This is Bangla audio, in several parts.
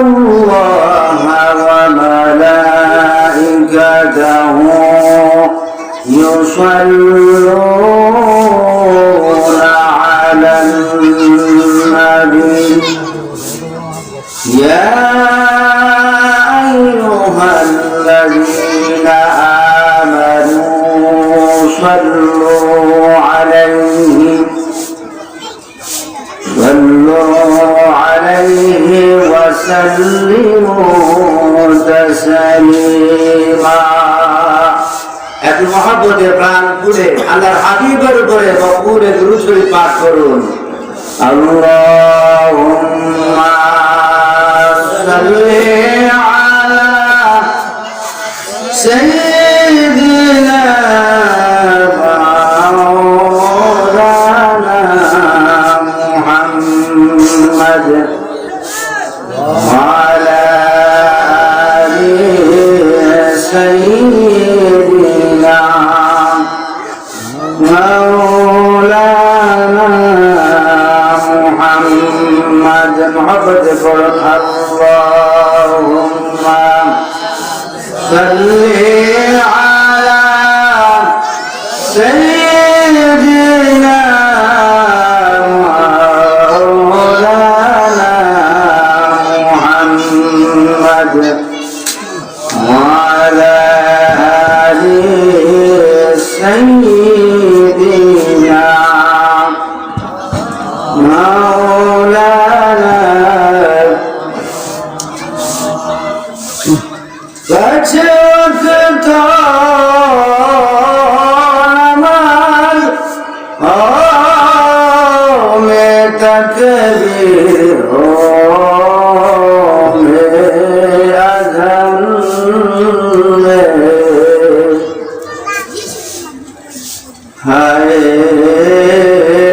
الله وملائكته يصلون على النبي يا أيها الذين آمنوا صلوا عليه وسلموا تسليما এত মহব্বতে প্রাণ খুলে আল্লাহর হাবিবের উপরে বকুরে দুরূদ শরীফ পাঠ করুন আল্লাহুম্মা সাল্লি আলা সাইয়্যিদিনা মাওলানা মুহাম্মদ ওয়া আলা আলিহি সাইয়্যিদিনা মাওলানা মুহাম্মদ মুহাব্বত পড়ুন আল্লাহুম্মা সাল্লি আলা সাইয়্যিদিনা মাওলানা মুহাম্মদ ওয়া আলা আলিহি সাইয়্যিদিনা মাওলানা বচত নমাজ মে তকবীর মে আযান মে হায়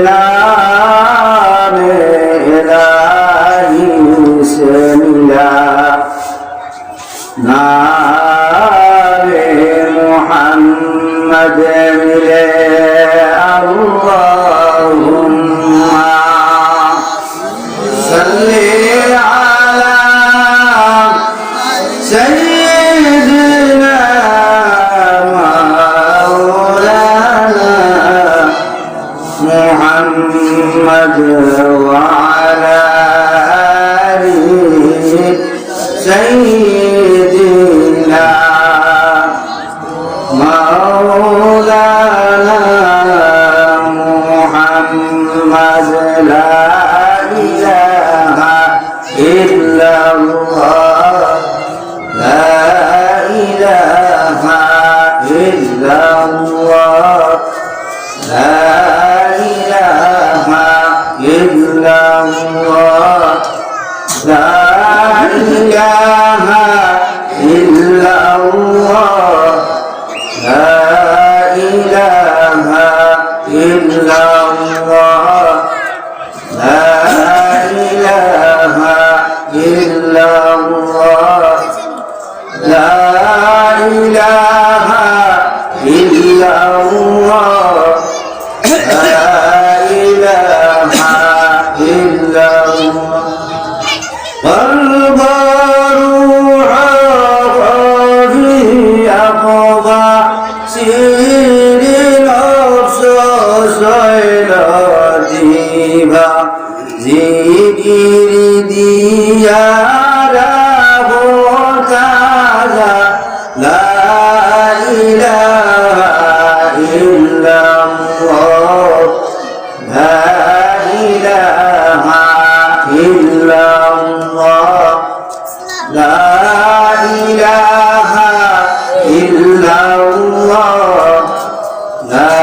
নামে ইলাহি সে মিলা নামে মুহাম্মদ মিলে আল্লাহুম্মা সাল্লি আলা সাইয়্যিদিনা মাওলানা মুহাম্মদ ওয়া আলা আলিহি সাইয়্যিদিনা মাওলানা মুহাম্মদ লা ইলাহা ইল্লাল্লাহ লা ইলাহা ইল্লাল্লাহ লা ইলাহা ইল্লাল্লাহ লা ইলাহা ইল্লাল্লাহ লা ইলাহা ইল্লাল্লাহ লা ইলাহা ইল্লাল্লাহ লা ইলাহা ইল্লাল্লাহ লা ইলাহা ইল্লাল্লাহ والبروح في أقضى سير الأبصاص إلى ديبا ذكر دياره تعالى لا إله إلا الله لا إله إلا الله لا إله إلا الله لا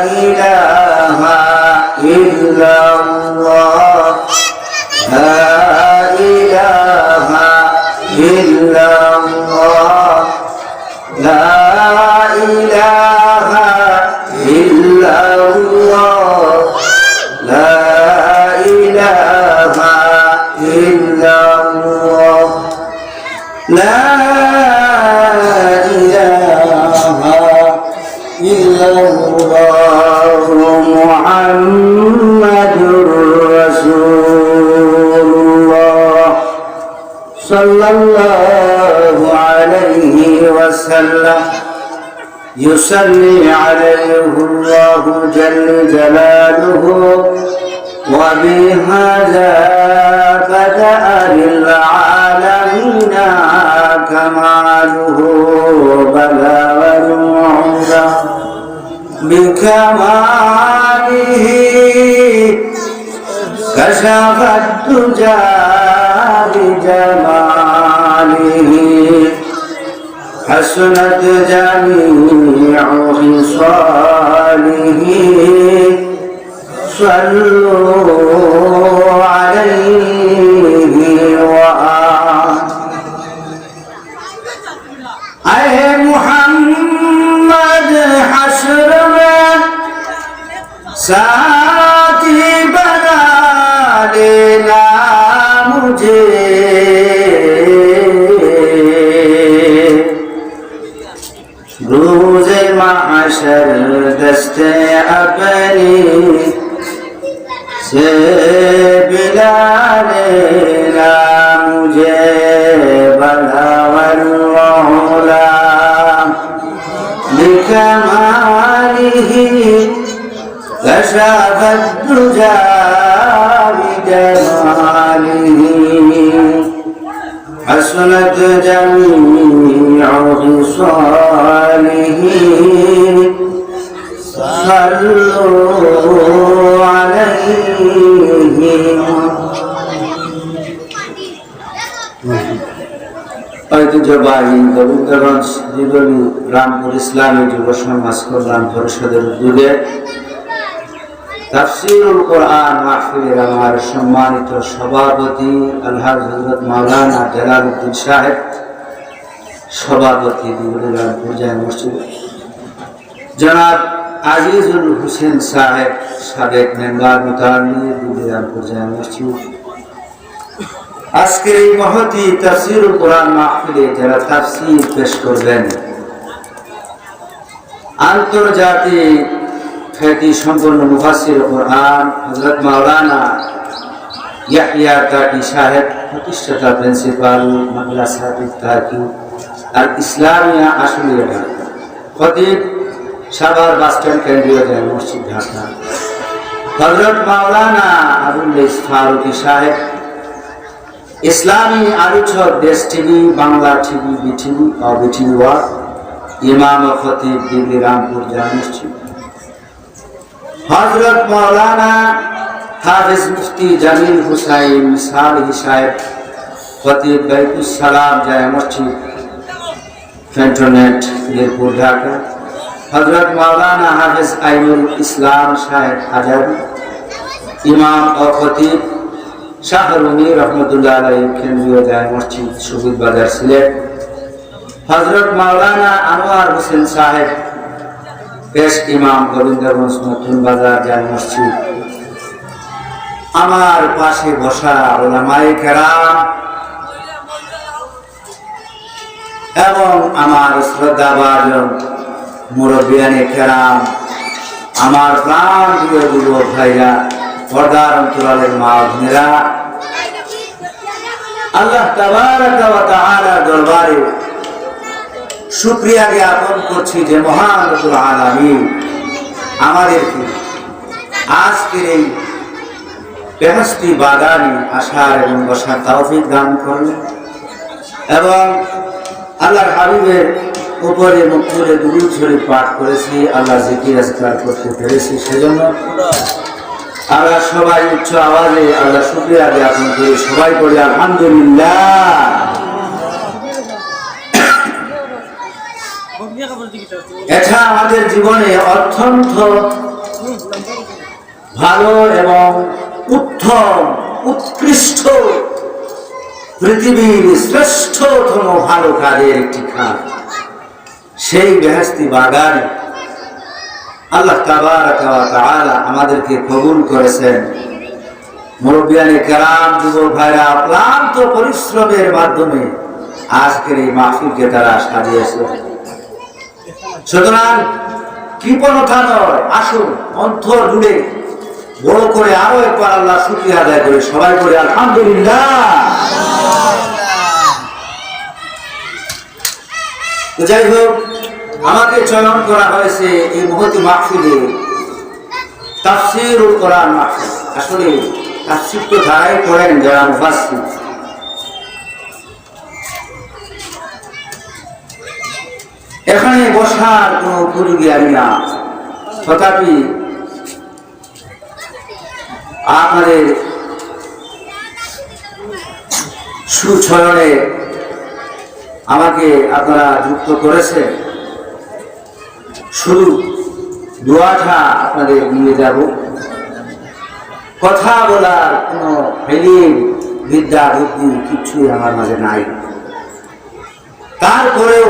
إله إلا الله لا إله إلا الله لا إله إلا الله لا إله إلا الله لا إله إلا الله محمد رسول الله صلى الله عليه وسلم يصلي عليه الله جل جلاله وبهذا بدأ للعالمين كماله بلغ العمر بكماله كشف الدجى بجماله حسنت جميع خصاله صلوا عليه اے محمد حشر میں ساتھی بنا لینا مجھے روز محشر دستے اپنی سے بلا لینا مجھے بلغ العلا بکمالہ كشف الدجى بجماله حسنت جميع خصاله صلوا عليه ঐতিহ্যবাহী গোবিন্দগঞ্জ জীবনী রামপুর ইসলামী যুব সমাজ কল্যাণ পরিষদের উদ্যোগে তাফসীরুল কোরআন মাহফিলের আমার সম্মানিত সভাপতি আলহাজ হযরত মাওলানা জালালউদ্দিন সাহেব, সভাপতি রামপুর জামে মসজিদ, জনাব আজিজুল হোসেন সাহেব, সাবেক মেম্বার মুতাআল্লিম রামপুর জামে মসজিদ, আজকের এই মহতী তাফসীরুল কোরআন মাহফিলে যারা তাফসীর পেশ করবেন, আন্তর্জাতিক খ্যাতি সম্পন্ন মুফাসসির কোরআন হযরত মাওলানা ইয়াহইয়া কাকি সাহেব, প্রতিষ্ঠাতা প্রিন্সিপাল মাদ্রাসা ইফতাকি আর ইসলামিয়া আশুলিয়া ঢাকা, খতিব সাভার বাসস্ট্যান্ড কেন্দ্রীয় জামে মসজিদ ঢাকা, হযরত মাওলানা আবুল ফারুকী সাহেব, ইসলামী আলোচক দেশ টিভি, বাংলা টিভি, বিটিভি ও বিটিভি ওয়ার্ড, ইমাম ও খতিব দিল্লি রামপুর জামে মসজিদ, হযরত মাওলানা হাফেজ মুফতি জামিল হুসাইন সালেহী সাহেব, খতিব বাইতুস সালাম জামে মসজিদ ক্যান্টনমেন্ট মিরপুর ঢাকা, হযরত মাওলানা হাফেজ আইনুল ইসলাম সাহেব হাজারী, ইমাম ও খতিব শাহরুনি রহমতুল্লাহ আলাইহি কেন্দ্রীয় জামে মসজিদ শহীদ বাজার সিলেট, হযরত মাওলানা আনোয়ার হোসেন সাহেব, পেশ ইমাম গোবিন্দগঞ্জ নতুন বাজার জামে মসজিদ, আমার পাশে বসা উলামায়ে কেরাম এবং আমার শ্রদ্ধাভাজন মুরব্বিয়ানে কেরাম, আমার প্রাণ প্রিয় যুবক ভাইরা, পর্দার অন্তরালের মা বোনেরা, আল্লাহ তাবারাক ওয়া তাআলার দরবারে শুকরিয়া জ্ঞাপন করছি যে মহান রব্বুল আলামিন আমাদেরকে আজকের এই বেহেশতি বাগানে আসার এবং বসার তৌফিক দান করলেন এবং আল্লাহর হাবিবের উপরে মুখ করে দুরূদ শরীফ পাঠ করেছি, আল্লাহ জিকির আজকার করতে পেরেছি, সেজন্য আমরা সবাই উচ্চ আওয়াজে আল্লাহ শুকরিয়া জ্ঞাপন করি, সবাই বলি আলহামদুলিল্লাহ। এটা আমাদের জীবনে অত্যন্ত ভালো এবং উত্তম উৎকৃষ্ট পৃথিবীর শ্রেষ্ঠতম ভালো কাজের একটি কাজ। সেই বেহেশতি বাগানে আল্লাহ তাবারাক ওয়া তাআলা আমাদেরকে কবুল করেছেন। মুরব্বিয়ানে কেরাম, যুবক ভাইরা ক্লান্ত পরিশ্রমের মাধ্যমে আজকের এই মাহফিলকে তারা সাজিয়েছে। সুতরাং কৃপণতা নয়, আসুন অন্তর জুড়ে বড় করে আরো একবার আল্লাহ শুকরিয়া আদায় করে সবাই করে আলহামদুলিল্লাহ। যাই হোক, আমাকে চয়ন করা হয়েছে এই মহতি মাহফিলে তাফসীরুল কোরআন মাহফিল। আসলে তাফসীর তো ধারাই করেন যারা মুফাসসির। এখানে বসার কোন উপযোগী আমি না, তথাপি আপনাদের সুচয়নে আমাকে আপনারা যুক্ত করেছে। শুধু দোয়াটা আপনাদের নিয়ে যাব। কথা বলার কোন বিদ্যা বুদ্ধি কিছুই আমার মাঝে নাই। তারপরেও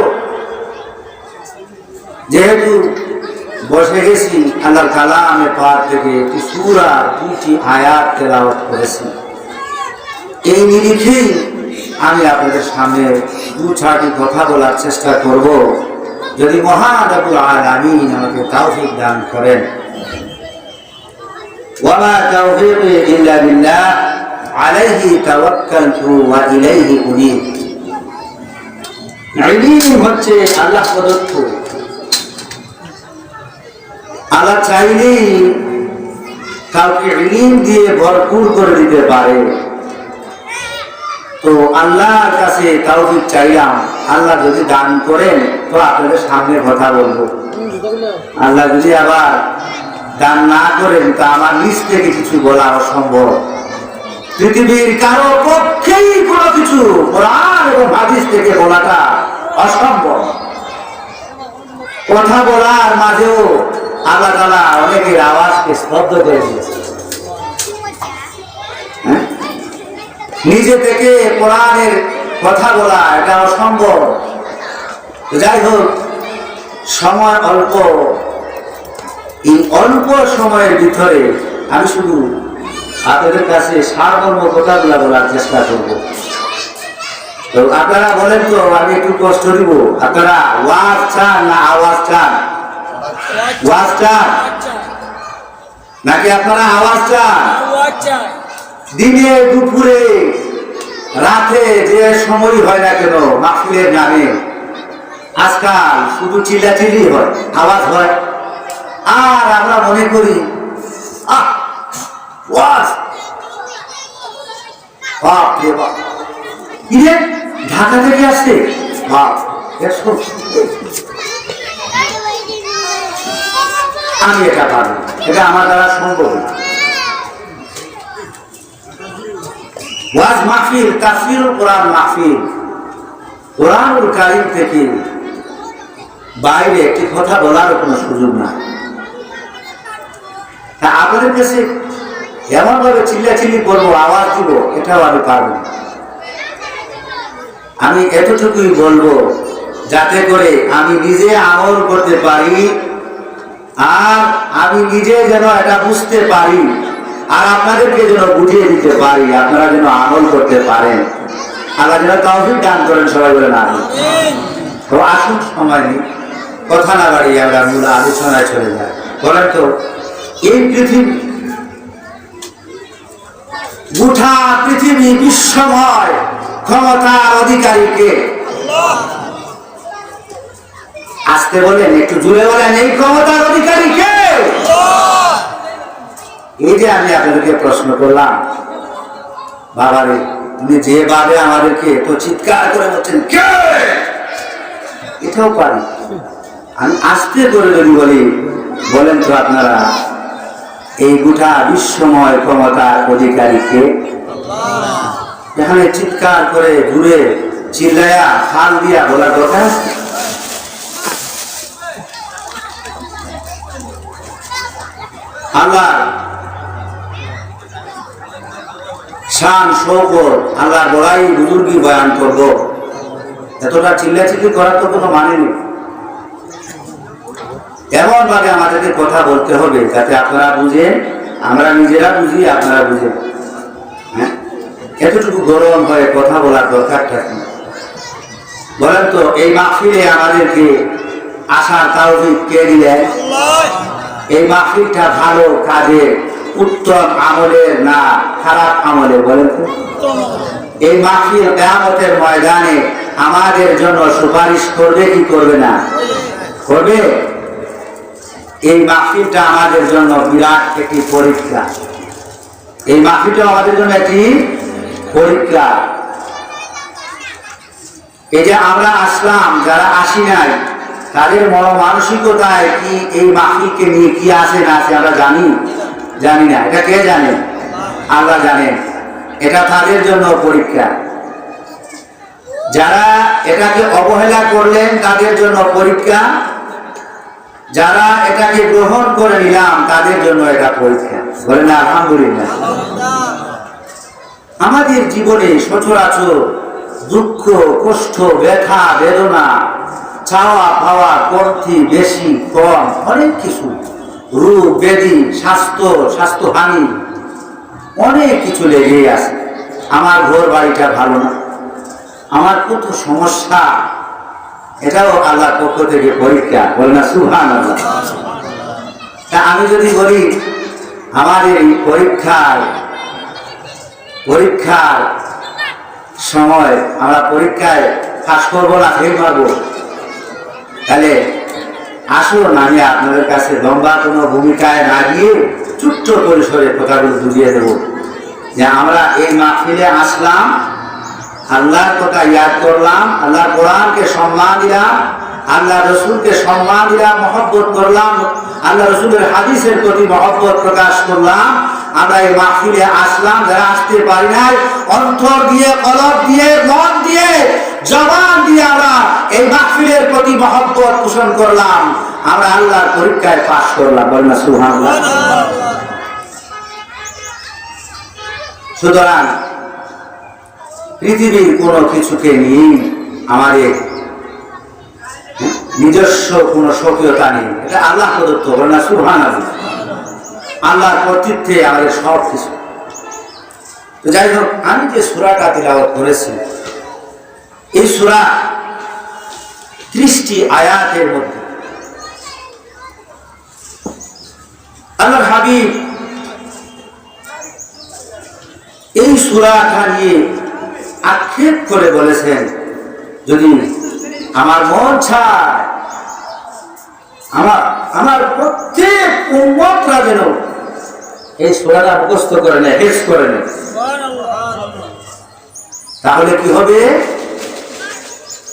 যেহেতু বসে গেছি, আল্লাহর কালামে পাক থেকে একটি সূরা 2টি আয়াত তেলাওয়াত করেছি। এই নিরিখেই আমি আপনাদের সামনে 2-4টি কথা বলার চেষ্টা করব, যদি মহান রব্বুল আলামিন আমাকে তৌফিক দান করেন। ওয়া মা তাওফীকি ইল্লা বিল্লাহ আলাইহি তাওয়াক্কালতু ওয়া ইলাইহি উনীব। ইলম হচ্ছে আল্লাহ প্রদত্ত। আল্লাহ চাইলেই কাউকে ইলম দিয়ে ভরপুর করে দিতে পারে। তো আল্লাহর কাছে তাওফিক চাইলাম, আল্লাহ যদি দান করেন তো আপনাদের সামনে কথা বলবো। আল্লাহ যদি আবার দান না করেন তা আমার নিজ থেকে কিছু বলা অসম্ভব। পৃথিবীর কারো পক্ষেই কোনো কিছু কোরআন এবং হাদিস থেকে বলাটা অসম্ভব। কথা বলার মাঝেও আল্লাহ তাআলা অনেকের আওয়াজকে স্তব্ধ করে দিয়েছে। নিজে থেকে কোরআনের কথা বলা এটা অসম্ভব। যাই হোক, সময় অল্প। এই অল্প সময়ের ভিতরে আমি শুধু আপনাদের কাছে সারমর্ম কথাগুলো বলার চেষ্টা করব। তো আপনারা বলেন তো, আমি একটু কষ্ট দিব। আপনারা ওয়াজ চান না আওয়াজ চান? ওয়াজ চান নাকি আপনারা আওয়াজ চান? দিনে দুপুরে রাতে যে সময় হয় না কেন মাহফিলের নামে আজকাল শুধু চিল্লাচিল্লি হয়, আওয়াজ হয়। আর আমরা মনে করি ওয়াজ, বাপ রে বাপ, ইরে ঢাকা থেকে আসছে, বাপ আমি এটা পারবো, এটা আমার দ্বারা সম্ভব না। ওয়াজ মাহফিল, তাফসীরুল কোরআন মাহফিল, কোরআনুল কারীম থেকে বাইরে একটি কথা বলার কোনো সুযোগ না। আপনাদের কাছে এমন ভাবে চিল্লাচিল্লি করবো, আওয়াজ দিব, এটাও আমি পারবো না। আমি এতটুকুই বলবো যাতে করে আমি নিজে আমল করতে পারি, আর আমি নিজে যেন এটা বুঝতে পারি, আর আপনাদেরকে যেন বুঝিয়ে দিতে পারি, আপনারা যেন আমল করতে পারেন। আল্লাহ যেন তৌফিক দান করেন। সবাই বলেন আমিন। তো আসুন, সময় নেই, কথা না বাড়িয়ে আমরা মূল আলোচনায় চলে যাই। বলেন তো, এই পৃথিবী, গোটা পৃথিবী বিশ্বময় ক্ষমতার অধিকারীকে? আসতে বলেন, একটু জুড়ে বলেন, এই ক্ষমতার অধিকারীকে? এই যে আমি আপনাদেরকে প্রশ্ন করলাম, বাবারে উনি যেভাবে আমাদেরকে তো চিৎকার করে বলছেন কে, এটাও পারি। আমি আস্তে করে যদি বলি, বলেন তো আপনারা, এই গোটা বিশ্বময় ক্ষমতার অধিকারীকে? এখানে চিৎকার করে দূরে চিল্লায়া ফাল দিয়া বলার কথা। আল্লাহ শান শৌকত, আল্লাহ বড়াই বুজুর্গি বয়ান করবো, এতটা চিল্লাচিল্লি করার তো কোনো মানে নেই। এমন ভাবে আমাদেরকে কথা বলতে হবে যাতে আপনারা বুঝেন, আমরা নিজেরা বুঝি, আপনারা বুঝেন। হ্যাঁ, এতটুকু গরম হয়ে কথা বলার দরকারটা কি? বলেন তো, এই মাহফিলে আমাদেরকে আসার তৌফিক কে দিলেন? এই মাহফিলটা ভালো কাজে, উত্তম আমলের না খারাপ আমলে? বলেন তো, এই মাহফিল কিয়ামতের ময়দানে আমাদের জন্য সুপারিশ করবে কি করবে না? করবে। এই মাহফিলটা আমাদের জন্য বিরাট একটি পরীক্ষা। এই মাহফিলটা আমাদের জন্য একটি পরীক্ষা। এই যে আমরা আসলাম, যারা আসি নাই তাদের মানসিকতায় কি এই মাহফিলকে নিয়ে কি আছে না আছে আমরা জানি না। এটা কে জানে? আল্লাহ জানেন। এটা তাদের জন্য পরীক্ষা। যারা এটাকে অবহেলা করলেন তাদের জন্য পরীক্ষা, যারা এটাকে গ্রহণ করে নিলাম তাদের জন্য এটা পরীক্ষা। বলেন না আলহামদুলিল্লাহ। আমাদের জীবনে সচরাচর দুঃখ, কষ্ট, ব্যথা, বেদনা, চাওয়া পাওয়া, কর্তৃ, বেশি কম, অনেক কিছু, রোগ ব্যাধি, স্বাস্থ্যহানি, অনেক কিছু লেগেই আছে। আমার ঘর বাড়িটা ভালো না, আমার কত সমস্যা, এটাও আল্লাহর পক্ষ থেকে পরীক্ষা। বলে না সুবহানাল্লাহ। তা আমি যদি বলি আমাদের এই পরীক্ষার সময় আমরা পরীক্ষায় পাস করবো না ফেল মারবো, তাহলে আসুন আমি আপনাদের কাছে লম্বা কোনো ভূমিকায় না গিয়ে ছোট্ট পরিসরে কথাগুলো বুঝিয়ে দেব যে আমরা এই মাহফিলে আসলাম, আল্লাহর কথা ইয়াদ করলাম, আল্লাহ কোরআনকে সম্মান দিলাম, আল্লাহ রসুলকে সম্মান দিলাম, মহব্বত করলাম, আল্লাহ রসুলের হাদিসের প্রতি মহব্বত প্রকাশ করলাম। আমরা এই মাহফিলে আসলাম, যারা আসতে পারি নাই অন্তর দিয়ে, কলব দিয়ে, মন দিয়ে, জবান দিয়ে আমরা এই মাহফিলের প্রতি মহব্বত পোষণ করলাম। আমরা আল্লাহর পরীক্ষায় পাস করলাম। বলেন না সুবহানাল্লাহ। সুতরাং পৃথিবীর কোনো কিছুকে নিয়ে আমাদের নিজস্ব কোনো স্বকীয়তা নেই, এটা আল্লাহ প্রদত্ত। বলেন না সুবহানাল্লাহ। আল্লাহর কর্তৃত্বে আমাদের সব কিছু। তো যাই হোক, আমি যে সূরাটা তিলাওয়াত করেছি, এই সূরা 30টি আয়াতের মধ্যে আল্লাহর হাবিব এই সূরাটা নিয়ে আক্ষেপ করে বলেছেন, যদি আমার মন চায় আমার প্রত্যেক উম্মতরা যেন এই সূরাটা মুখস্থ করে নেয়, হেফজ করে নেয়, তাহলে কি হবে?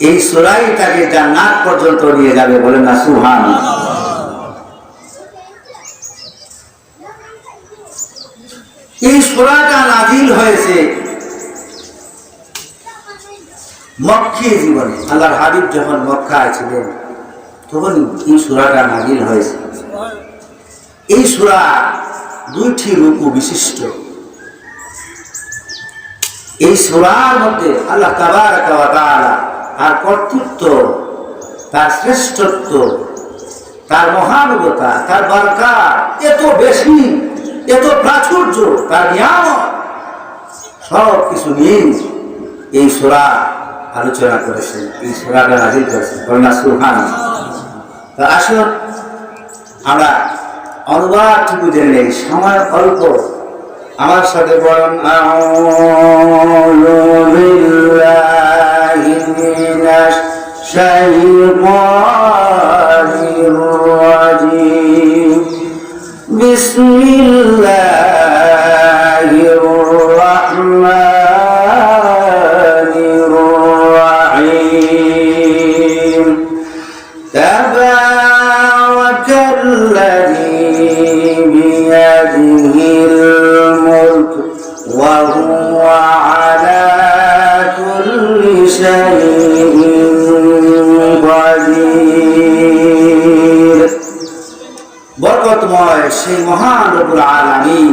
এই সূরাই তাকে জান্নাত পর্যন্ত নিয়ে যাবে। বলেন না সুবহানাল্লাহ। এই সূরাটা নাযিল হয়েছে মক্কি জীবনে। আল্লাহর হাবিব যখন মক্কায় ছিলেন তখন এই সূরাটা নাযিল হয়েছে। এই সূরা 2টি রুকু বিশিষ্ট। এই সূরার মধ্যে আল্লাহ তাবারাকা ওয়া তাআলা তার কর্তৃত্ব, তার শ্রেষ্ঠত্ব, তার মহানুভবতা, তার বরকত এত বেশি, এত প্রাচুর্য, তার নিয়ামত সব কিছু নিয়ে এই সূরা আলোচনা করেছেন, এই সূরাটা নাযিল করেছেন। বলেন না সুবহানাল্লাহ। তো আসুন আমরা অনুবাদটুকু জেনে নেই, সময় অল্প। আমার সাথে বলেন আউযু বিল্লাহি মিনাশ শাইতানির রাজীম। বিসমিল্লাহির রাহমানির রাহিম। তাবারাকাল্লাযী বিয়াদিহিল মুলক ওয়া হুয়া আলা কুল্লি শাইইন কাদির। বরকতময় সেই মহান রব্বুল আলামিন,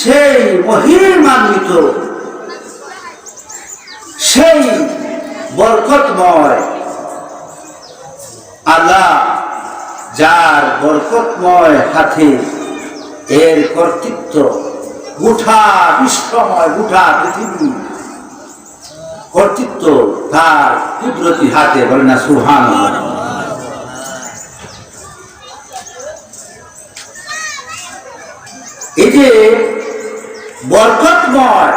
সেই মহিমান্বিত, সেই বরকতময় আল্লাহ, যার বরকতময় হাতে এর কর্তৃত্ব, গোটা বিশ্বময়, গোটা পৃথিবী কর্তৃত্ব তার কুদরতি হাতে। বলেন না সুবহানাল্লাহ। এই যে বরকতময়